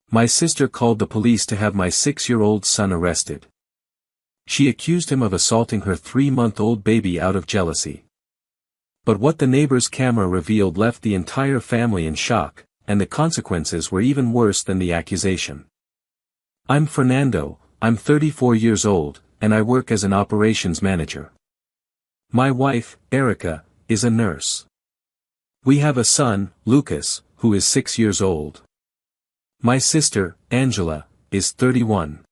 My sister called the police to have my 6-year-old son arrested. She accused him of assaulting her 3-month-old baby out of jealousy. But what the neighbor's camera revealed left the entire family in shock, and the consequences were even worse than the accusation. I'm Fernando, I'm 34 years old, and I work as an operations manager. My wife, Erica, is a nurse. We have a son, Lucas, who is 6 years old. My sister, Angela, is 31.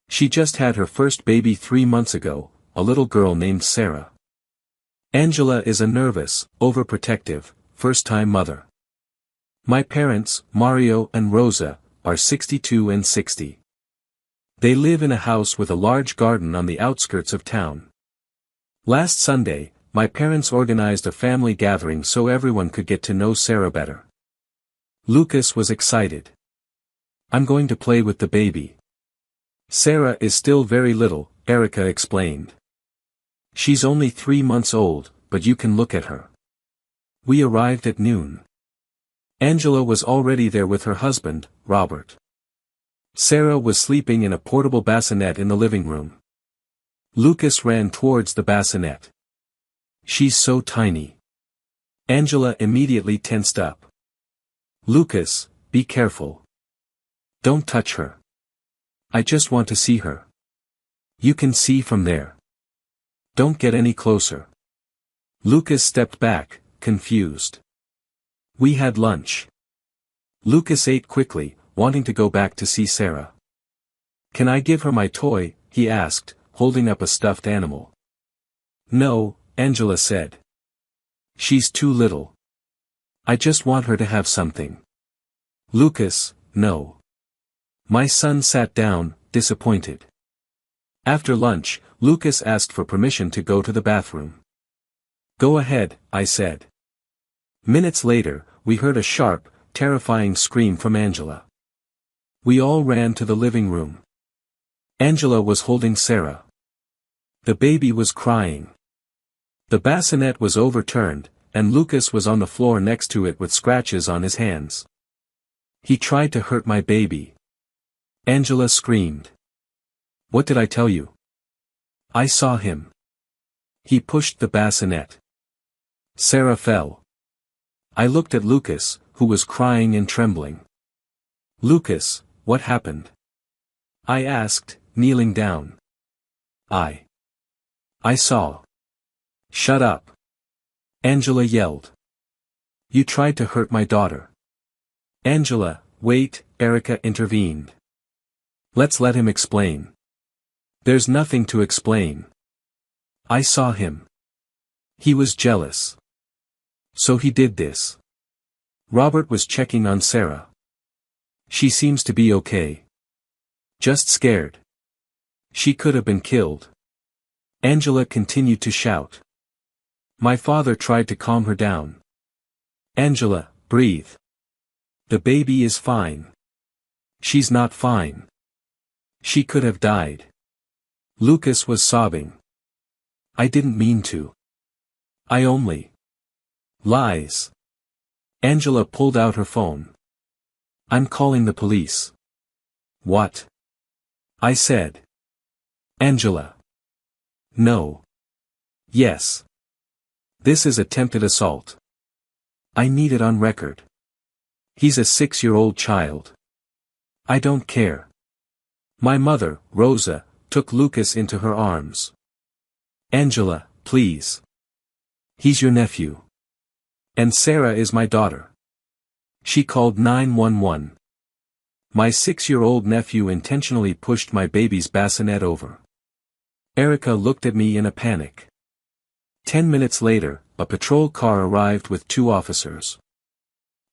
She just had her first baby 3 months ago, a little girl named Sarah. Angela is a nervous, overprotective, first-time mother. My parents, Mario and Rosa, are 62 and 60. They live in a house with a large garden on the outskirts of town. Last Sunday, my parents organized a family gathering so everyone could get to know Sarah better. Lucas was excited. I'm going to play with the baby. Sarah is still very little, Erica explained. She's only 3 months old, but you can look at her. We arrived at noon. Angela was already there with her husband, Robert. Sarah was sleeping in a portable bassinet in the living room. Lucas ran towards the bassinet. She's so tiny. Angela immediately tensed up. Lucas, be careful. Don't touch her. I just want to see her. You can see from there. Don't get any closer. Lucas stepped back, confused. We had lunch. Lucas ate quickly, wanting to go back to see Sarah. Can I give her my toy? He asked, holding up a stuffed animal. No, Angela said. She's too little. I just want her to have something. Lucas, no. My son sat down, disappointed. After lunch, Lucas asked for permission to go to the bathroom. Go ahead, I said. Minutes later, we heard a sharp, terrifying scream from Angela. We all ran to the living room. Angela was holding Sarah. The baby was crying. The bassinet was overturned, and Lucas was on the floor next to it with scratches on his hands. He tried to hurt my baby. Angela screamed. What did I tell you? I saw him. He pushed the bassinet. Sarah fell. I looked at Lucas, who was crying and trembling. Lucas, what happened? I asked, kneeling down. I saw. Shut up. Angela yelled. You tried to hurt my daughter. Angela, wait, Erica intervened. Let's let him explain. There's nothing to explain. I saw him. He was jealous. So he did this. Robert was checking on Sarah. She seems to be okay. Just scared. She could have been killed. Angela continued to shout. My father tried to calm her down. Angela, breathe. The baby is fine. She's not fine. She could have died. Lucas was sobbing. I didn't mean to. I only. Lies. Angela pulled out her phone. I'm calling the police. What? I said. Angela. No. Yes. This is attempted assault. I need it on record. He's a 6-year-old child. I don't care. My mother, Rosa, took Lucas into her arms. Angela, please. He's your nephew. And Sarah is my daughter. She called 911. My 6-year-old nephew intentionally pushed my baby's bassinet over. Erica looked at me in a panic. 10 minutes later, a patrol car arrived with 2 officers.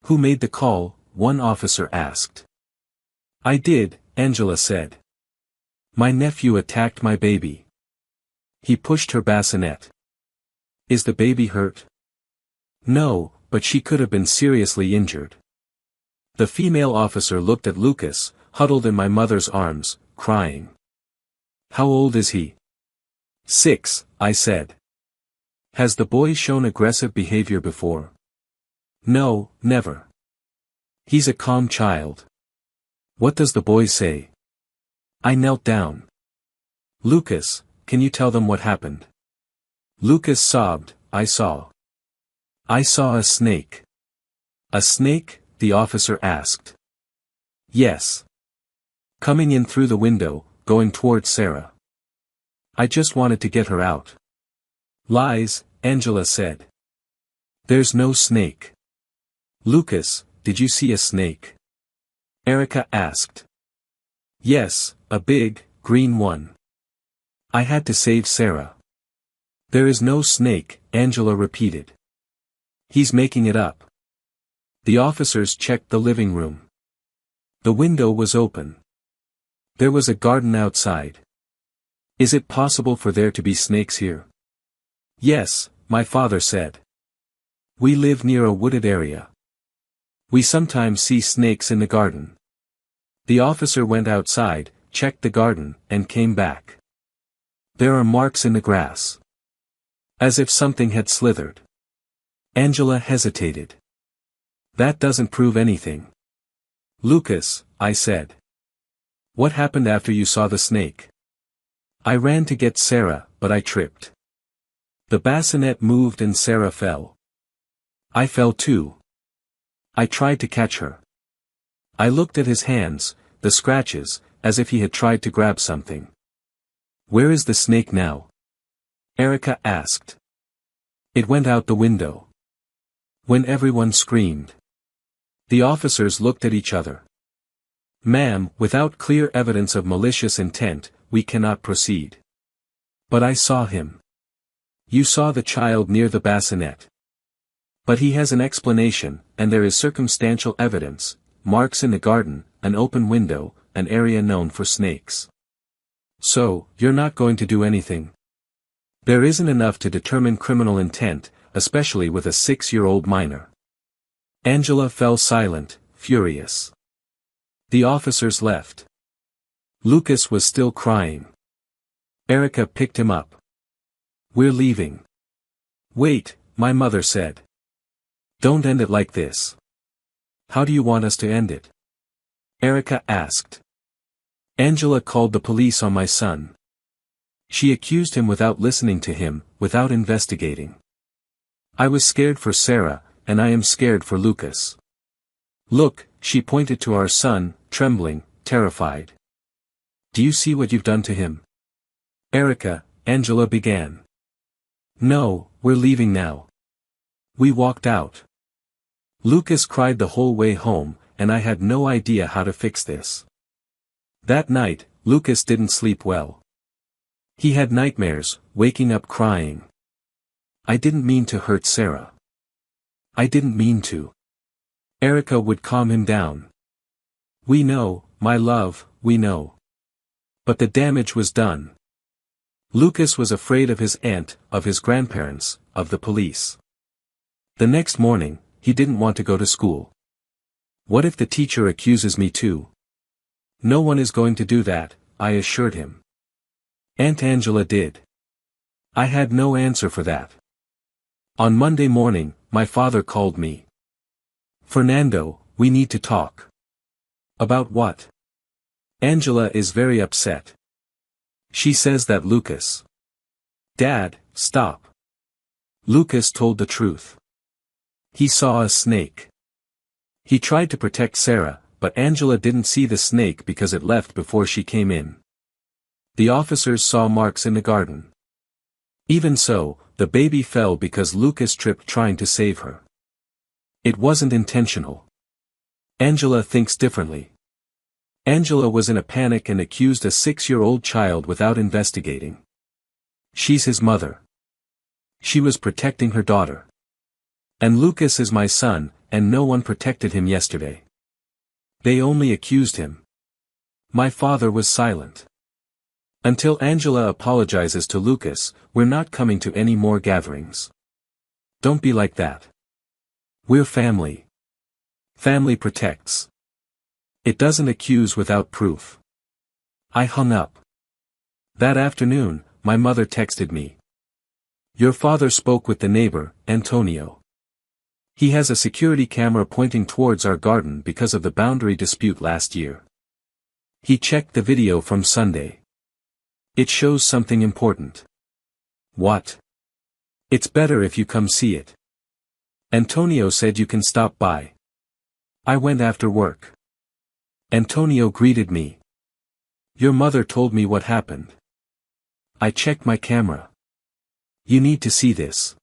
Who made the call? One officer asked. I did, Angela said. My nephew attacked my baby. He pushed her bassinet. Is the baby hurt? No, but she could have been seriously injured. The female officer looked at Lucas, huddled in my mother's arms, crying. How old is he? 6, I said. Has the boy shown aggressive behavior before? No, never. He's a calm child. What does the boy say? I knelt down. Lucas, can you tell them what happened? Lucas sobbed, I saw a snake. A snake? The officer asked. Yes. Coming in through the window, going toward Sarah. I just wanted to get her out. Lies, Angela said. There's no snake. Lucas, did you see a snake? Erica asked. Yes, a big, green one. I had to save Sarah. There is no snake, Angela repeated. He's making it up. The officers checked the living room. The window was open. There was a garden outside. Is it possible for there to be snakes here? Yes, my father said. We live near a wooded area. We sometimes see snakes in the garden. The officer went outside, checked the garden, and came back. There are marks in the grass. As if something had slithered. Angela hesitated. That doesn't prove anything. Lucas, I said. What happened after you saw the snake? I ran to get Sarah, but I tripped. The bassinet moved and Sarah fell. I fell too. I tried to catch her. I looked at his hands, the scratches, as if he had tried to grab something. Where is the snake now? Erica asked. It went out the window. When everyone screamed. The officers looked at each other. Ma'am, without clear evidence of malicious intent, we cannot proceed. But I saw him. You saw the child near the bassinet. But he has an explanation, and there is circumstantial evidence, marks in the garden, an open window, an area known for snakes. So, you're not going to do anything? There isn't enough to determine criminal intent, especially with a 6-year-old minor. Angela fell silent, furious. The officers left. Lucas was still crying. Erica picked him up. We're leaving. Wait, my mother said. Don't end it like this. How do you want us to end it? Erica asked. Angela called the police on my son. She accused him without listening to him, without investigating. I was scared for Sarah, and I am scared for Lucas. Look, she pointed to our son, trembling, terrified. Do you see what you've done to him? Erica, Angela began. No, we're leaving now. We walked out. Lucas cried the whole way home, and I had no idea how to fix this. That night, Lucas didn't sleep well. He had nightmares, waking up crying. I didn't mean to hurt Sarah. I didn't mean to. Erica would calm him down. We know, my love, we know. But the damage was done. Lucas was afraid of his aunt, of his grandparents, of the police. The next morning, he didn't want to go to school. What if the teacher accuses me too? No one is going to do that, I assured him. Aunt Angela did. I had no answer for that. On Monday morning, my father called me. Fernando, we need to talk. About what? Angela is very upset. She says that Lucas. Dad, stop. Lucas told the truth. He saw a snake. He tried to protect Sarah, but Angela didn't see the snake because it left before she came in. The officers saw marks in the garden. Even so, the baby fell because Lucas tripped trying to save her. It wasn't intentional. Angela thinks differently. Angela was in a panic and accused a 6-year-old child without investigating. She's his mother. She was protecting her daughter. And Lucas is my son, and no one protected him yesterday. They only accused him. My father was silent. Until Angela apologizes to Lucas, we're not coming to any more gatherings. Don't be like that. We're family. Family protects. It doesn't accuse without proof. I hung up. That afternoon, my mother texted me. Your father spoke with the neighbor, Antonio. He has a security camera pointing towards our garden because of the boundary dispute last year. He checked the video from Sunday. It shows something important. What? It's better if you come see it. Antonio said you can stop by. I went after work. Antonio greeted me. Your mother told me what happened. I checked my camera. You need to see this.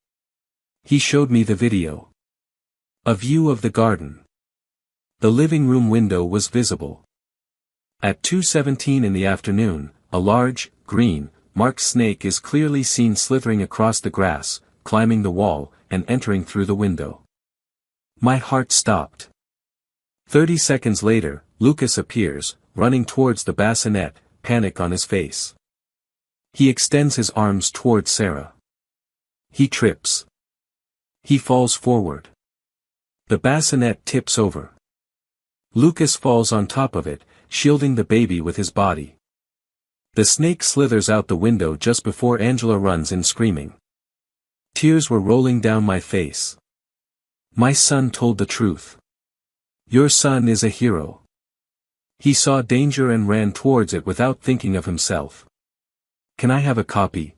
He showed me the video. A view of the garden. The living room window was visible. At 2:17 in the afternoon, a large, green, marked snake is clearly seen slithering across the grass, climbing the wall, and entering through the window. My heart stopped. 30 seconds later, Lucas appears, running towards the bassinet, panic on his face. He extends his arms towards Sarah. He trips. He falls forward. The bassinet tips over. Lucas falls on top of it, shielding the baby with his body. The snake slithers out the window just before Angela runs in screaming. Tears were rolling down my face. My son told the truth. Your son is a hero. He saw danger and ran towards it without thinking of himself. Can I have a copy?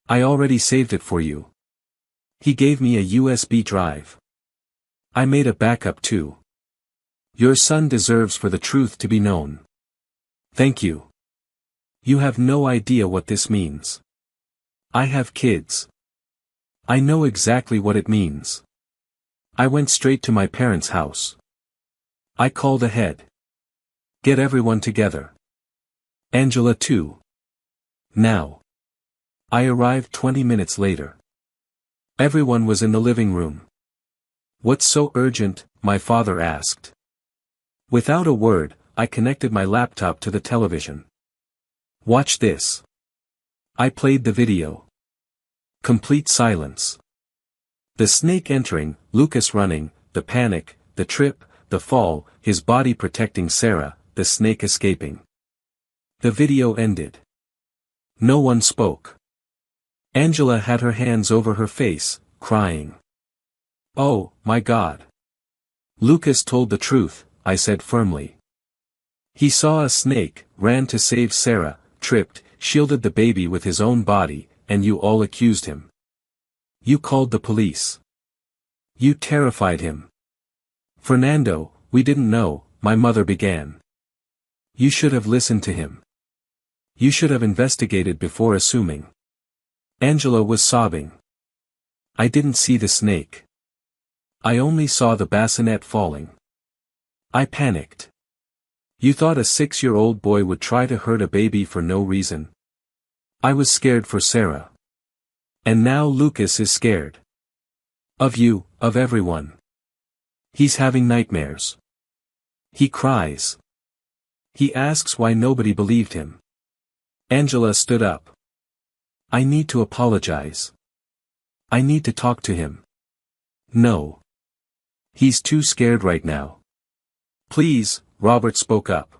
I already saved it for you. He gave me a USB drive. I made a backup too. Your son deserves for the truth to be known. Thank you. You have no idea what this means. I have kids. I know exactly what it means. I went straight to my parents' house. I called ahead. Get everyone together. Angela too. Now. I arrived 20 minutes later. Everyone was in the living room. What's so urgent? My father asked. Without a word, I connected my laptop to the television. Watch this. I played the video. Complete silence. The snake entering, Lucas running, the panic, the trip, the fall, his body protecting Sarah, the snake escaping. The video ended. No one spoke. Angela had her hands over her face, crying. Oh, my God. Lucas told the truth, I said firmly. He saw a snake, ran to save Sarah, tripped, shielded the baby with his own body, and you all accused him. You called the police. You terrified him. Fernando, we didn't know, my mother began. You should have listened to him. You should have investigated before assuming. Angela was sobbing. I didn't see the snake. I only saw the bassinet falling. I panicked. You thought a 6-year-old boy would try to hurt a baby for no reason. I was scared for Sarah. And now Lucas is scared. Of you, of everyone. He's having nightmares. He cries. He asks why nobody believed him. Angela stood up. I need to apologize. I need to talk to him. No. He's too scared right now. Please, Robert spoke up.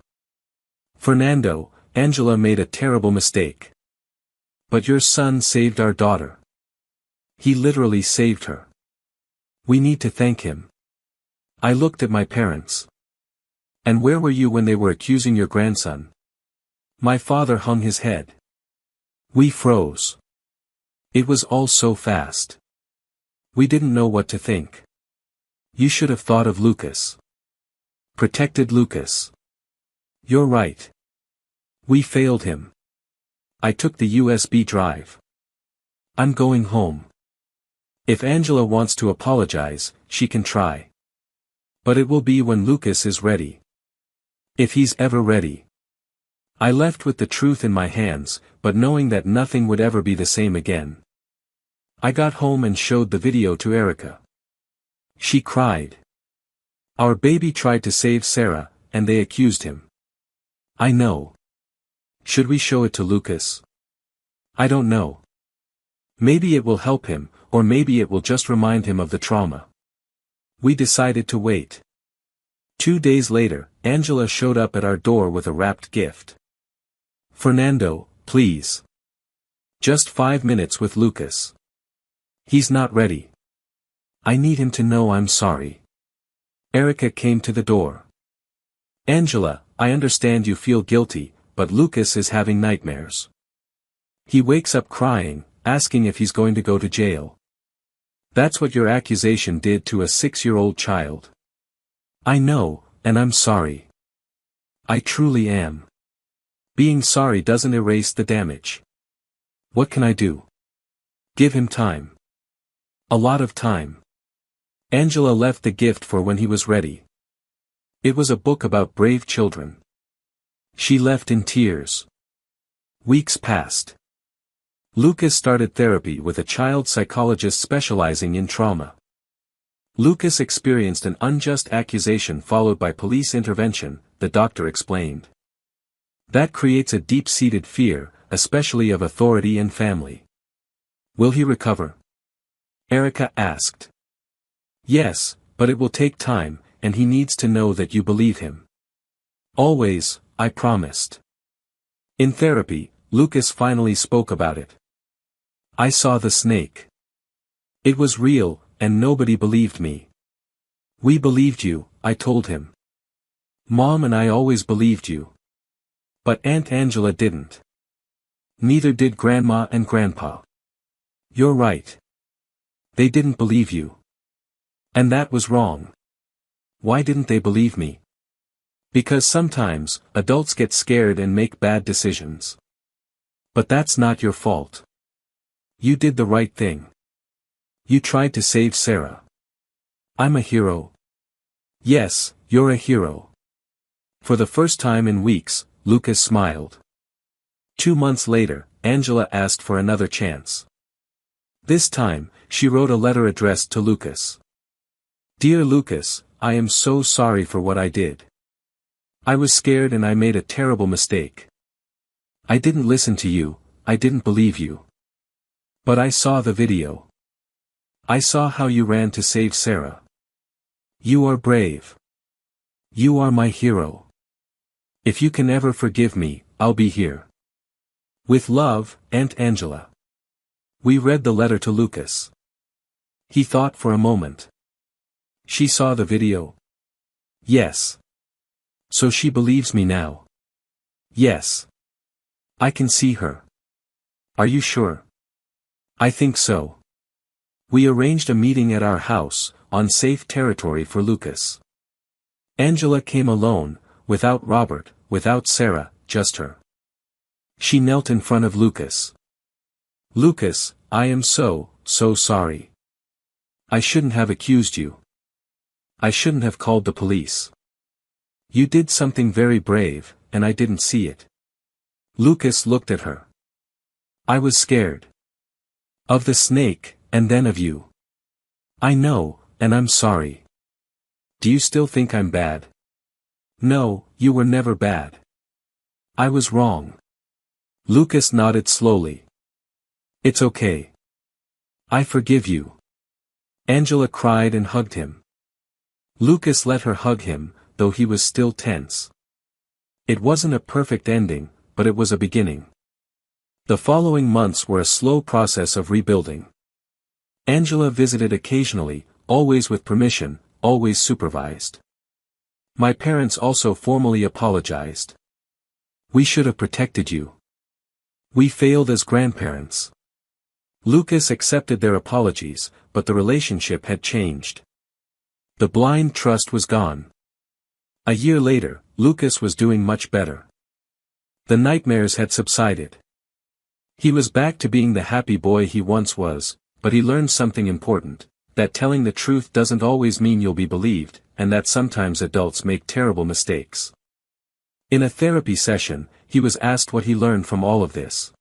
Fernando, Angela made a terrible mistake. But your son saved our daughter. He literally saved her. We need to thank him. I looked at my parents. And where were you when they were accusing your grandson? My father hung his head. We froze. It was all so fast. We didn't know what to think. You should have thought of Lucas. Protected Lucas. You're right. We failed him. I took the USB drive. I'm going home. If Angela wants to apologize, she can try. But it will be when Lucas is ready. If he's ever ready. I left with the truth in my hands, but knowing that nothing would ever be the same again. I got home and showed the video to Erica. She cried. Our baby tried to save Sarah, and they accused him. I know. Should we show it to Lucas? I don't know. Maybe it will help him, or maybe it will just remind him of the trauma. We decided to wait. 2 days later, Angela showed up at our door with a wrapped gift. Fernando, please. Just 5 minutes with Lucas. He's not ready. I need him to know I'm sorry. Erica came to the door. Angela, I understand you feel guilty, but Lucas is having nightmares. He wakes up crying, asking if he's going to go to jail. That's what your accusation did to a 6-year-old child. I know, and I'm sorry. I truly am. Being sorry doesn't erase the damage. What can I do? Give him time. A lot of time. Angela left the gift for when he was ready. It was a book about brave children. She left in tears. Weeks passed. Lucas started therapy with a child psychologist specializing in trauma. Lucas experienced an unjust accusation followed by police intervention, the doctor explained. That creates a deep-seated fear, especially of authority and family. Will he recover? Erica asked. Yes, but it will take time, and he needs to know that you believe him. Always, I promised. In therapy, Lucas finally spoke about it. I saw the snake. It was real, and nobody believed me. We believed you, I told him. Mom and I always believed you. But Aunt Angela didn't. Neither did Grandma and Grandpa. You're right. They didn't believe you. And that was wrong. Why didn't they believe me? Because sometimes, adults get scared and make bad decisions. But that's not your fault. You did the right thing. You tried to save Sarah. I'm a hero. Yes, you're a hero. For the first time in weeks, Lucas smiled. 2 months later, Angela asked for another chance. This time, she wrote a letter addressed to Lucas. Dear Lucas, I am so sorry for what I did. I was scared and I made a terrible mistake. I didn't listen to you, I didn't believe you. But I saw the video. I saw how you ran to save Sarah. You are brave. You are my hero. If you can ever forgive me, I'll be here. With love, Aunt Angela. We read the letter to Lucas. He thought for a moment. She saw the video. Yes. So she believes me now. Yes. I can see her. Are you sure? I think so. We arranged a meeting at our house, on safe territory for Lucas. Angela came alone, without Robert, without Sarah, just her. She knelt in front of Lucas. Lucas, I am so sorry. I shouldn't have accused you. I shouldn't have called the police. You did something very brave, and I didn't see it. Lucas looked at her. I was scared. Of the snake, and then of you. I know, and I'm sorry. Do you still think I'm bad? No, you were never bad. I was wrong. Lucas nodded slowly. It's okay. I forgive you. Angela cried and hugged him. Lucas let her hug him, though he was still tense. It wasn't a perfect ending, but it was a beginning. The following months were a slow process of rebuilding. Angela visited occasionally, always with permission, always supervised. My parents also formally apologized. We should have protected you. We failed as grandparents. Lucas accepted their apologies, but the relationship had changed. The blind trust was gone. A year later, Lucas was doing much better. The nightmares had subsided. He was back to being the happy boy he once was, but he learned something important, that telling the truth doesn't always mean you'll be believed, and that sometimes adults make terrible mistakes. In a therapy session, he was asked what he learned from all of this.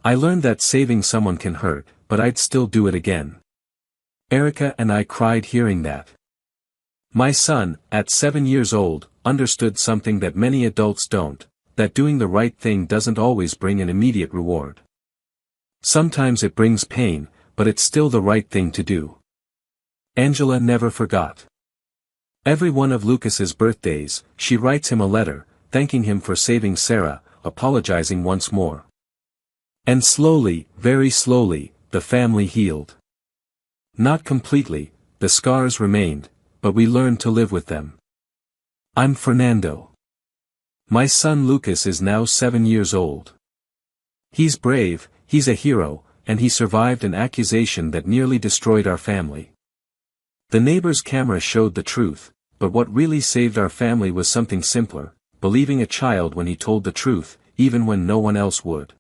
I learned that saving someone can hurt, but I'd still do it again. Erica and I cried hearing that. My son, at 7 years old, understood something that many adults don't, that doing the right thing doesn't always bring an immediate reward. Sometimes it brings pain, but it's still the right thing to do. Angela never forgot. Every one of Lucas's birthdays, she writes him a letter, thanking him for saving Sarah, apologizing once more. And slowly, very slowly, the family healed. Not completely, the scars remained, but we learned to live with them. I'm Fernando. My son Lucas is now 7 years old. He's brave, he's a hero, and he survived an accusation that nearly destroyed our family. The neighbor's camera showed the truth, but what really saved our family was something simpler, believing a child when he told the truth, even when no one else would.